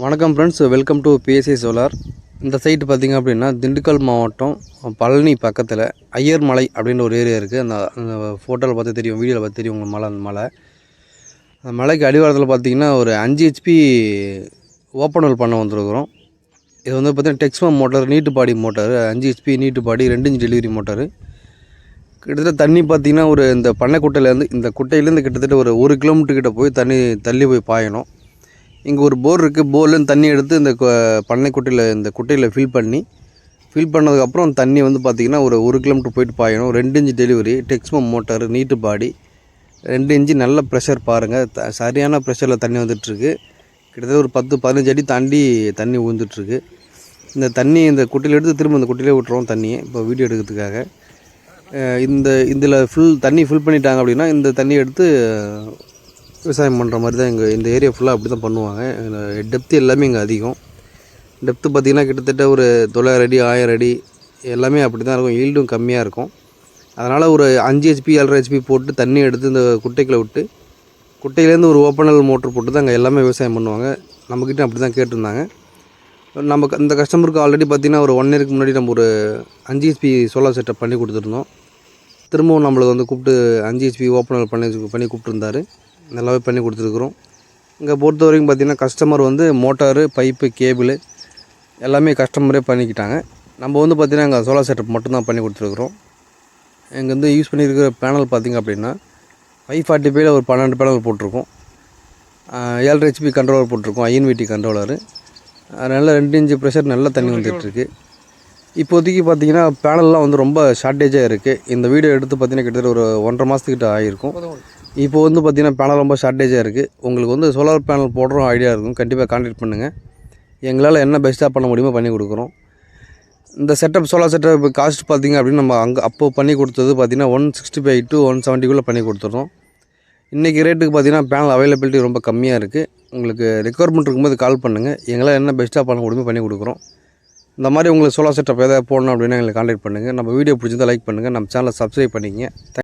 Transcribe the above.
வணக்கம் friends, welcome to BSc solar. இந்த site பார்த்திங்க அப்படின்னா திண்டுக்கல் மாவட்டம் பழனி பக்கத்தில் ஐயர் மலை அப்படின்ற ஒரு ஏரியா இருக்குது. அந்த ஃபோட்டோவில் பார்த்து தெரியும், வீடியோவில் பார்த்து தெரியும் உங்கள் மலை. அந்த மலைக்கு அடிவாரத்தில் பார்த்திங்கன்னா ஒரு 5 HP ஓப்பனல் பண்ண வந்துருக்குறோம். இது வந்து பார்த்திங்கன்னா டெக்ஸ்மம் மோட்டார், நீட்டு பாடி மோட்டார், 5 HP நீட்டு பாடி, 2 இன்ச் டெலிவரி மோட்டார். கிட்டத்தட்ட தண்ணி பார்த்திங்கன்னா ஒரு இந்த பண்ணைக்குட்டையிலேருந்து இந்த குட்டையிலேருந்து கிட்டத்தட்ட ஒரு 1 கிலோமீட்டர் கிட்ட போய் தள்ளி போய் பாயணும். இங்கே ஒரு போர் இருக்குது. போர்லேருந்து தண்ணி எடுத்து இந்த பண்ணைக்குட்டையில் இந்த குட்டையில் ஃபில் பண்ணதுக்கப்புறம் தண்ணி வந்து பார்த்திங்கன்னா ஒரு 1 கிலோமீட்டர் போயிட்டு பாயணும். 2 இன்ச் டெலிவரி, டெக்ஸ்மம் மோட்டார், நீட்டு பாடி, 2 இன்ச்சு. நல்ல ப்ரெஷர் பாருங்கள், சரியான ப்ரெஷரில் தண்ணி வந்துட்டுருக்கு. கிட்டத்தட்ட ஒரு 10-15 அடி தாண்டி தண்ணி ஊந்துட்டுருக்கு. இந்த தண்ணி இந்த குட்டையில் எடுத்து திரும்ப இந்த குட்டையிலே விட்டுருவோம் தண்ணியை இப்போ வீடியோ எடுக்கிறதுக்காக. இதில் தண்ணி ஃபில் பண்ணிட்டாங்க அப்படின்னா இந்த தண்ணியை எடுத்து விவசாயம் பண்ணுற மாதிரி தான் இந்த ஏரியா ஃபுல்லாக அப்படி தான் பண்ணுவாங்க. டெப்த்து எல்லாமே இங்கே அதிகம். டெப்த்து பார்த்திங்கன்னா கிட்டத்தட்ட ஒரு 900 அடி 1000 அடி எல்லாமே அப்படி தான் இருக்கும். ஈல்டும் கம்மியாக இருக்கும். அதனால் ஒரு 5 HP 7.5 HP போட்டு தண்ணி எடுத்து இந்த குட்டைக்குள்ளே விட்டு குட்டையிலேருந்து ஒரு ஓப்பனல் மோட்ரு போட்டு தான் அங்கே எல்லாமே விவசாயம் பண்ணுவாங்க. நம்மக்கிட்ட அப்படி தான் கேட்டிருந்தாங்க. இந்த கஸ்டமருக்கு ஆல்ரெடி பார்த்திங்கன்னா ஒரு 1 இயருக்கு முன்னாடி நம்ம ஒரு 5 HP சோலார் செட்டப் பண்ணி கொடுத்துருந்தோம். திரும்பவும் நம்மளுக்கு வந்து கூப்பிட்டு 5 HP ஓப்பனல் பண்ணி கூப்பிட்டுருந்தாரு. நல்லாவே பண்ணி கொடுத்துருக்குறோம். இங்கே பொறுத்த வரைக்கும் பார்த்திங்கன்னா கஸ்டமர் வந்து மோட்டாரு, பைப்பு, கேபிள் எல்லாமே கஸ்டமரே பண்ணிக்கிட்டாங்க. நம்ம வந்து பார்த்திங்கன்னா இங்கே சோலார் செட்டப் மட்டும்தான் பண்ணி கொடுத்துருக்குறோம். இங்கே வந்து யூஸ் பண்ணியிருக்கிற பேனல் பார்த்திங்க அப்படின்னா 545 ஒரு 12 பேனல் போட்டிருக்கோம். 7.5 HP கண்ட்ரோலர் போட்டிருக்கோம், INVT கண்ட்ரோலரு. அதனால் 2 இன்ச்சு ப்ரெஷர் நல்லா தண்ணி வந்துட்டுருக்கு. இப்போதைக்கு பார்த்திங்கன்னா பேனல்லாம் வந்து ரொம்ப ஷார்ட்டேஜாக இருக்குது. இந்த வீடியோ எடுத்து பார்த்திங்கன்னா கிட்டத்தட்ட ஒரு 1.5 மாதத்துக்கிட்ட ஆகிருக்கும். இப்போ வந்து பார்த்திங்கன்னா பேனல் ரொம்ப ஷார்ட்டேஜாக இருக்குது. உங்களுக்கு வந்து சோலார் பேனல் போடுற ஐடியா இருக்கும், கண்டிப்பாக கான்டாக்ட் பண்ணுங்கள். எங்களால் என்ன பெஸ்ட்டாக பண்ண முடியுமோ பண்ணி கொடுக்குறோம். இந்த சோலார் செட்டப் காஸ்ட் பார்த்திங்க அப்படின்னு நம்ம அப்போது பண்ணி கொடுத்தது பார்த்திங்கன்னா 165 to 170 பண்ணி கொடுத்துட்றோம். இன்றைக்கி ரேட்டுக்கு பார்த்திங்கன்னா பேனல் அவைலபிலிட்டி ரொம்ப கம்மியாக இருக்குது. உங்களுக்கு ரெக்குவயர்மெண்ட் இருக்கும்போது கால் பண்ணுங்கள். எங்களால் என்ன பெஸ்ட்டாக பண்ண முடியுமோ பண்ணி கொடுக்குறோம். இந்த மாதிரி உங்களுக்கு சோலார் செட்டப் எதாவது போடணும் அப்படின்னா எங்களுக்கு கான்டாக்ட் பண்ணுங்கள். நம்ம வீடியோ பிடிச்சிருந்தால் லைக் பண்ணுங்கள், நம்ம சேனலை சப்ஸ்கிரைப் பண்ணிக்கங்க.